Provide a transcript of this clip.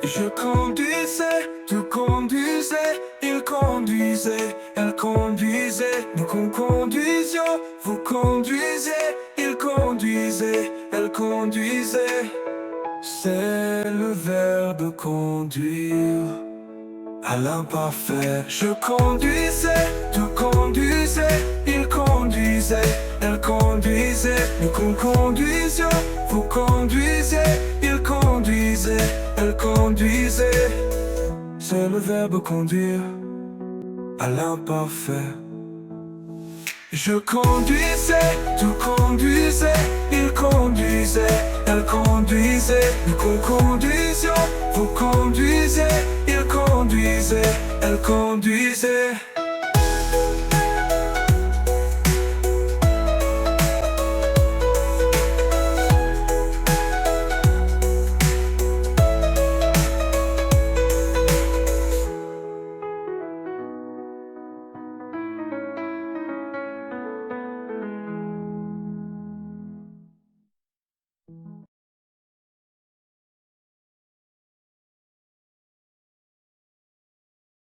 Je conduisais, tu conduisais, il conduisait, elle conduisait, nous conduisions, vous conduisez, il conduisait, elle conduisait. C'est le verbe conduire à l'imparfait. Je conduisais, tu conduisais, il conduisait, elle conduisait, nous conduisions, vous conduisez, il conduisait, elle conduisait. C'est le verbe conduire à l'imparfait. Je conduisais, tu conduisais, il conduisait, elle conduisait, nous conduisions, vous conduisez, il conduisait, elle conduisait.